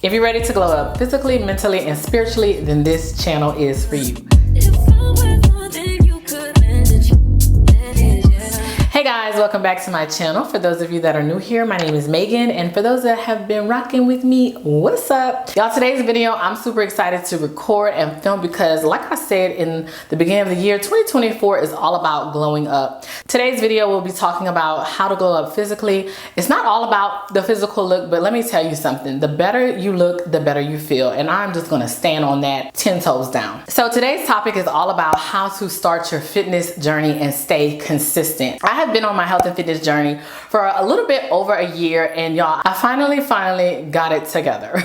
If you're ready to glow up physically, mentally, and spiritually, then this channel is for you. Hey guys, welcome back to my channel. For those of you that are new here, my name is Megan, and for those that have been rocking with me, what's up? Y'all, today's video, I'm super excited to record and film because like I said in the beginning of the year, 2024 is all about glowing up. Today's video will be talking about how to glow up physically. It's not all about the physical look, but let me tell you something. The better you look, the better you feel, and I'm just gonna stand on that 10 toes down. So today's topic is all about how to start your fitness journey and stay consistent. I have been on my health and fitness journey for a little bit over a year, and y'all, I finally got it together.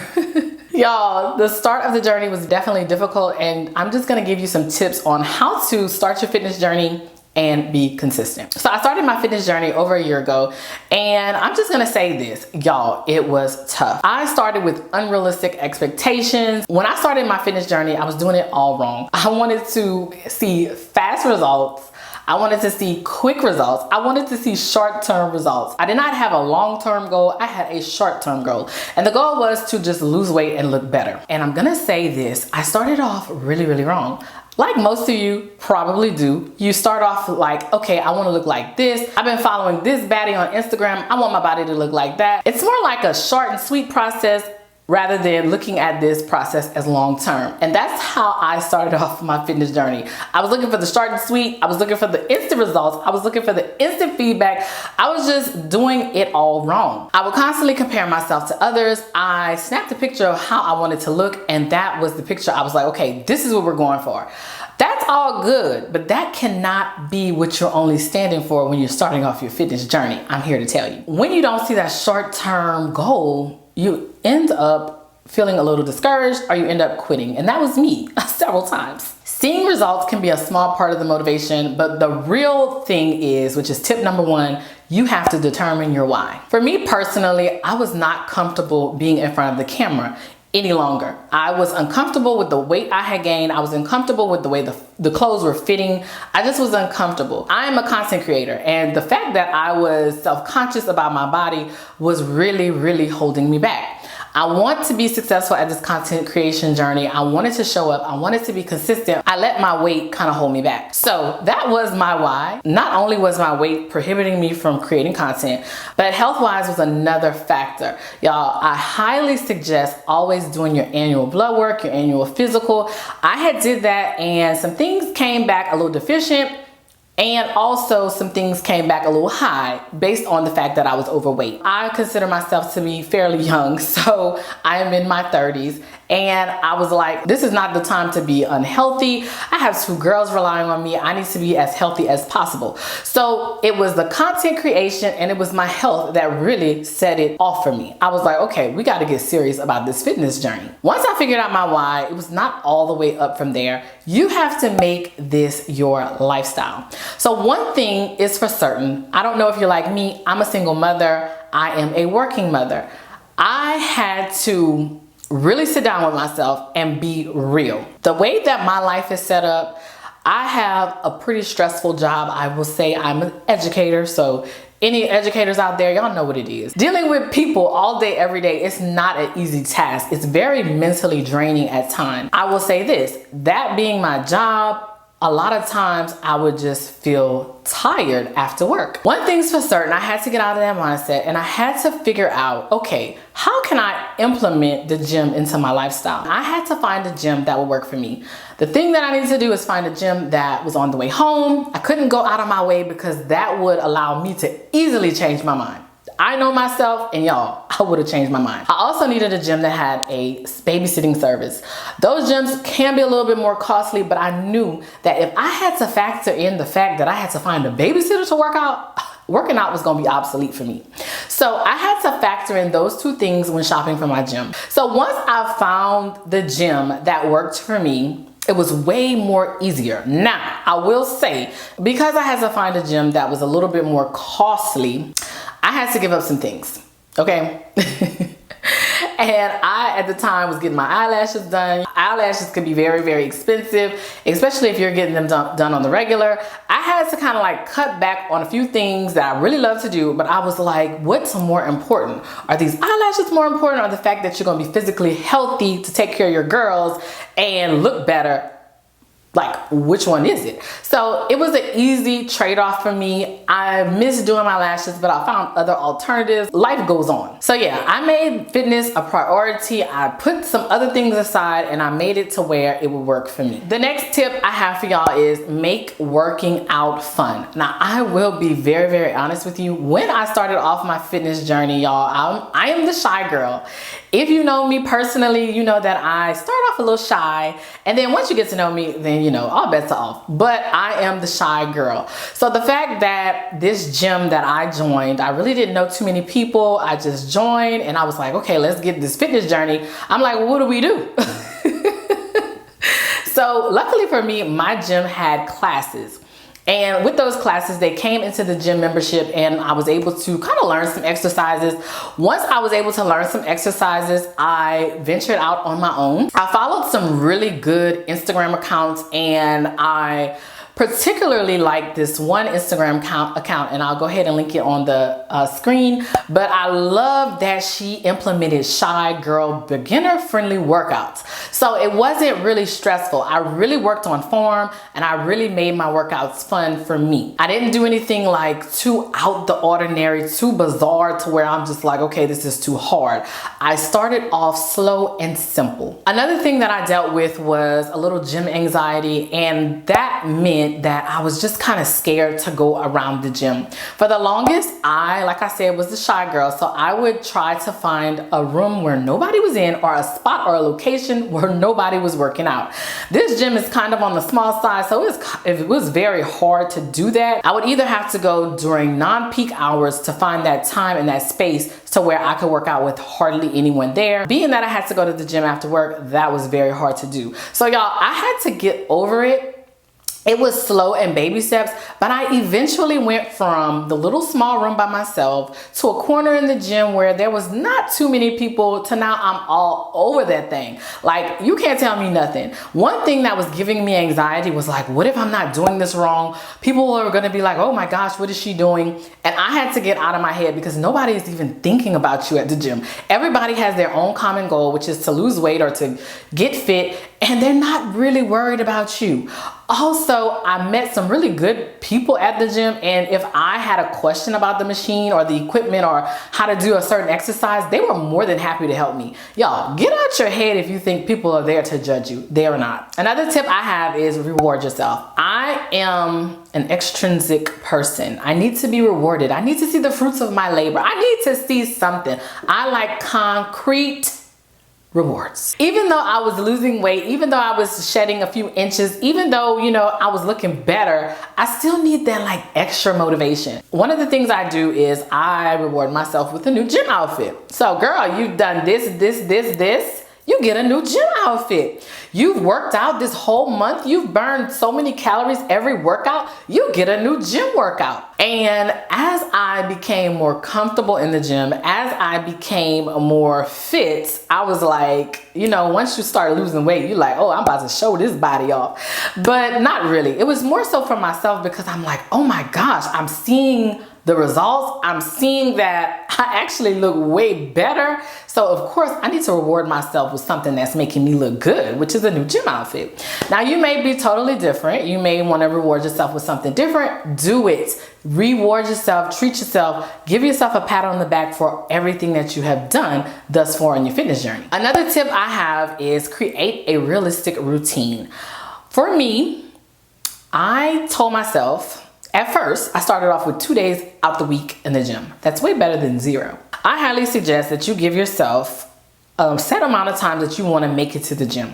Y'all, the start of the journey was definitely difficult, and I'm just gonna give you some tips on how to start your fitness journey and be consistent. So I started my fitness journey over a year ago, and I'm just gonna say this, y'all, it was tough. I started with unrealistic expectations. When I started my fitness journey, I was doing it all wrong. I wanted to see fast results. I wanted to see quick results. I wanted to see short-term results. I did not have a long-term goal. I had a short-term goal. And the goal was to just lose weight and look better. And I'm gonna say this, I started off really wrong. Like most of you probably do, you start off like, okay, I wanna look like this. I've been following this baddie on Instagram. I want my body to look like that. It's more like a short and sweet process rather than looking at this process as long term. And that's how I started off my fitness journey. I was looking for the short and sweet. I was looking for the instant results. I was looking for the instant feedback. I was just doing it all wrong. I would constantly compare myself to others. I snapped a picture of how I wanted to look, and that was the picture. I was like, okay, this is what we're going for. That's all good, but that cannot be what you're only standing for when you're starting off your fitness journey. I'm here to tell you. When you don't see that short-term goal, you end up feeling a little discouraged, or you end up quitting. And that was me several times. Seeing results can be a small part of the motivation, but the real thing is, which is tip number one, you have to determine your why. For me personally, I was not comfortable being in front of the camera any longer. I was uncomfortable with the weight I had gained. I was uncomfortable with the way the clothes were fitting. I just was uncomfortable. I am a content creator, and the fact that I was self-conscious about my body was really holding me back. I want to be successful at this content creation journey. I wanted to show up. I wanted to be consistent. I let my weight kind of hold me back. So that was my why. Not only was my weight prohibiting me from creating content, but health-wise was another factor. Y'all, I highly suggest always doing your annual blood work, your annual physical. I had did that, and some things came back a little deficient, and also some things came back a little high based on the fact that I was overweight. I consider myself to be fairly young, so I am in my 30s, and I was like, this is not the time to be unhealthy. I have 2 girls relying on me. I need to be as healthy as possible. So it was the content creation and it was my health that really set it off for me. I was like, okay, we got to get serious about this fitness journey. Once I figured out my why, it was not all the way up from there. You have to make this your lifestyle. So one thing is for certain. I don't know if you're like me. I'm a single mother. I am a working mother. I had to really sit down with myself and be real. The way that my life is set up, I have a pretty stressful job. I will say I'm an educator, so any educators out there, y'all know what it is. Dealing with people all day, every day, it's not an easy task. It's very mentally draining at times. I will say this, that being my job, a lot of times I would just feel tired after work. One thing's for certain, I had to get out of that mindset, and I had to figure out, okay, how can I implement the gym into my lifestyle? I had to find a gym that would work for me. The thing that I needed to do is find a gym that was on the way home. I couldn't go out of my way because that would allow me to easily change my mind. I know myself, and y'all, I would have changed my mind. I also needed a gym that had a babysitting service. Those gyms can be a little bit more costly, but I knew that if I had to factor in the fact that I had to find a babysitter to work out, working out was gonna be obsolete for me. So I had to factor in those 2 things when shopping for my gym. So once I found the gym that worked for me, it was way more easier. Now, I will say, because I had to find a gym that was a little bit more costly, I had to give up some things, okay? And I, at the time, was getting my eyelashes done. Eyelashes can be very, very expensive, especially if you're getting them done on the regular. I had to kind of like cut back on a few things that I really love to do, but I was like, what's more important? Are these eyelashes more important, or the fact that you're gonna be physically healthy to take care of your girls and look better? Like, which one is it? So it was an easy trade-off for me. I miss doing my lashes, but I found other alternatives. Life goes on. So yeah, I made fitness a priority. I put some other things aside and I made it to where it would work for me. The next tip I have for y'all is make working out fun. Now, I will be very, very honest with you. When I started off my fitness journey, y'all, I am the shy girl. If you know me personally, you know that I start off a little shy, and then once you get to know me, then you know, all bets are off. But I am the shy girl. So the fact that this gym that I joined, I really didn't know too many people. I just joined and I was like, okay, let's get this fitness journey. I'm like, well, what do we do? So luckily for me, my gym had classes. And with those classes, they came into the gym membership and I was able to kind of learn some exercises. Once I was able to learn some exercises, I ventured out on my own. I followed some really good Instagram accounts, and I particularly like this one Instagram account, and I'll go ahead and link it on the screen. But I love that she implemented shy girl beginner friendly workouts. So it wasn't really stressful. I really worked on form and I really made my workouts fun for me. I didn't do anything like too out the ordinary, too bizarre to where I'm just like, okay, this is too hard. I started off slow and simple. Another thing that I dealt with was a little gym anxiety, and that meant that I was just kind of scared to go around the gym. For the longest, like I said, was the shy girl. So I would try to find a room where nobody was in, or a spot or a location where nobody was working out. This gym is kind of on the small side, so it was very hard to do that. I would either have to go during non-peak hours to find that time and that space to where I could work out with hardly anyone there. Being that I had to go to the gym after work, that was very hard to do. So y'all, I had to get over it. It was slow and baby steps, but I eventually went from the little small room by myself to a corner in the gym where there was not too many people to now I'm all over that thing. Like, you can't tell me nothing. One thing that was giving me anxiety was like, what if I'm not doing this wrong? People are gonna be like, oh my gosh, what is she doing? And I had to get out of my head because nobody is even thinking about you at the gym. Everybody has their own common goal, which is to lose weight or to get fit, and they're not really worried about you. Also, I met some really good people at the gym, and if I had a question about the machine or the equipment or how to do a certain exercise, they were more than happy to help me. Y'all, get out your head if you think people are there to judge you. They are not. Another tip I have is reward yourself. I am an extrinsic person. I need to be rewarded. I need to see the fruits of my labor. I need to see something. I like concrete rewards. Even though I was losing weight, even though I was shedding a few inches, even though, you know, I was looking better, I still need that like extra motivation. One of the things I do is I reward myself with a new gym outfit. So girl, you've done this, you get a new gym outfit. You've worked out this whole month. You've burned so many calories every workout. You get a new gym workout. And as I became more comfortable in the gym, as I became more fit, I was like, you know, once you start losing weight, you're like, oh, I'm about to show this body off. But not really. It was more so for myself because I'm like, oh my gosh, I'm seeing the results. I'm seeing that I actually look way better. So of course I need to reward myself with something that's making me look good, which is a new gym outfit. Now you may be totally different. You may want to reward yourself with something different. Do it. Reward yourself, treat yourself, give yourself a pat on the back for everything that you have done thus far in your fitness journey. Another tip I have is create a realistic routine. For me, I told myself, at first, I started off with 2 days out the week in the gym. That's way better than 0. I highly suggest that you give yourself a set amount of time that you want to make it to the gym.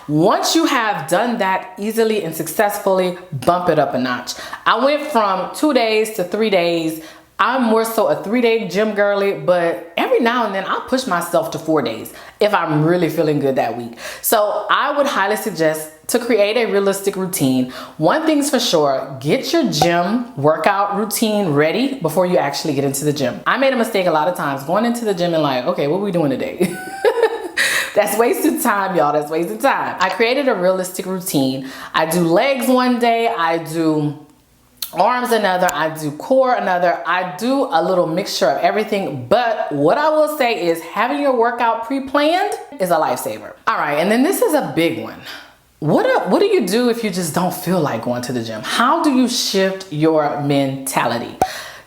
Once you have done that easily and successfully, bump it up a notch. I went from 2 days to 3 days. I'm more so a 3-day gym girly, but every now and then I'll push myself to 4 days if I'm really feeling good that week. So I would highly suggest to create a realistic routine. One thing's for sure, get your gym workout routine ready before you actually get into the gym. I made a mistake a lot of times going into the gym and like, okay, what are we doing today? That's wasted time, y'all. That's wasted time. I created a realistic routine. I do legs one day, I do arms another, I do core another. I do a little mixture of everything, but what I will say is having your workout pre-planned is a lifesaver. All right, and then this is a big one. What do you do if you just don't feel like going to the gym? How do you shift your mentality?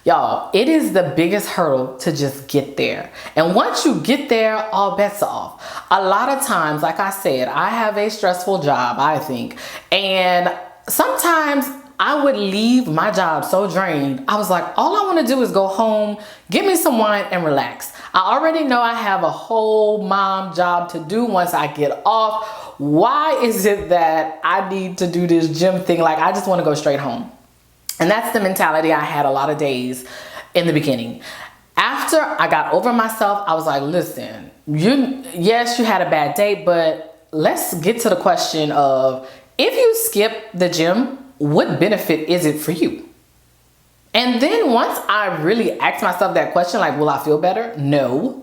Y'all, it is the biggest hurdle to just get there. And once you get there, all bets are off. A lot of times, like I said, I have a stressful job, I think. And sometimes I would leave my job so drained. I was like, all I want to do is go home, get me some wine and relax. I already know I have a whole mom job to do once I get off. Why is it that I need to do this gym thing? Like, I just want to go straight home. And that's the mentality I had a lot of days in the beginning. After I got over myself, I was like, listen, yes, you had a bad day, but let's get to the question of, if you skip the gym, what benefit is it for you? And then once I really asked myself that question, like, will I feel better? No.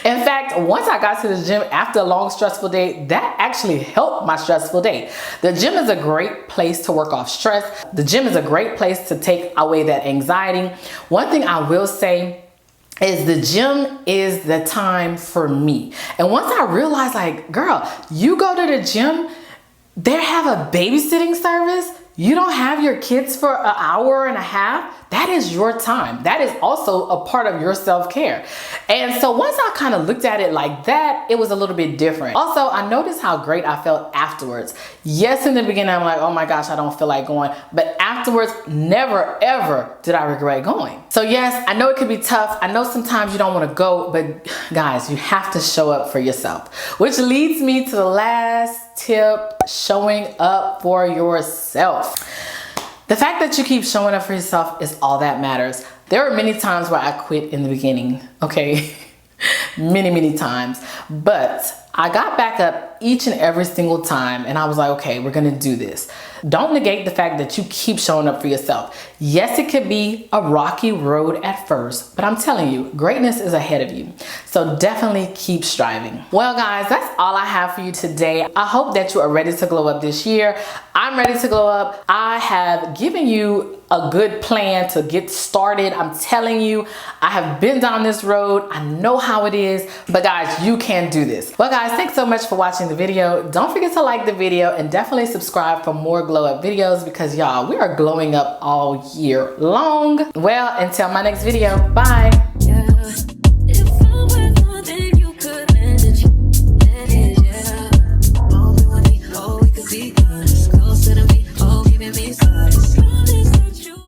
In fact, once I got to the gym after a long, stressful day, that actually helped my stressful day. The gym is a great place to work off stress. The gym is a great place to take away that anxiety. One thing I will say is the gym is the time for me. And once I realized, like, girl, you go to the gym, they have a babysitting service. You don't have your kids for an hour and a half. That is your time. That is also a part of your self-care. And so once I kind of looked at it like that, it was a little bit different. Also, I noticed how great I felt afterwards. Yes, in the beginning, I'm like, oh my gosh, I don't feel like going. But afterwards, never, ever did I regret going. So yes, I know it can be tough. I know sometimes you don't want to go, but guys, you have to show up for yourself. Which leads me to the last tip, showing up for yourself. The fact that you keep showing up for yourself is all that matters. There were many times where I quit in the beginning, okay? many times. But I got back up each and every single time and I was like, okay, we're gonna do this. Don't negate the fact that you keep showing up for yourself. Yes, it could be a rocky road at first, but I'm telling you, greatness is ahead of you. So definitely keep striving. Well, guys, that's all I have for you today. I hope that you are ready to glow up this year. I'm ready to glow up. I have given you a good plan to get started. I'm telling you, I have been down this road. I know how it is, but guys, you can do this. Well, guys, thanks so much for watching the video. Don't forget to like the video and definitely subscribe for more glow up videos because y'all, we are glowing up all year long. Well, until my next video, bye.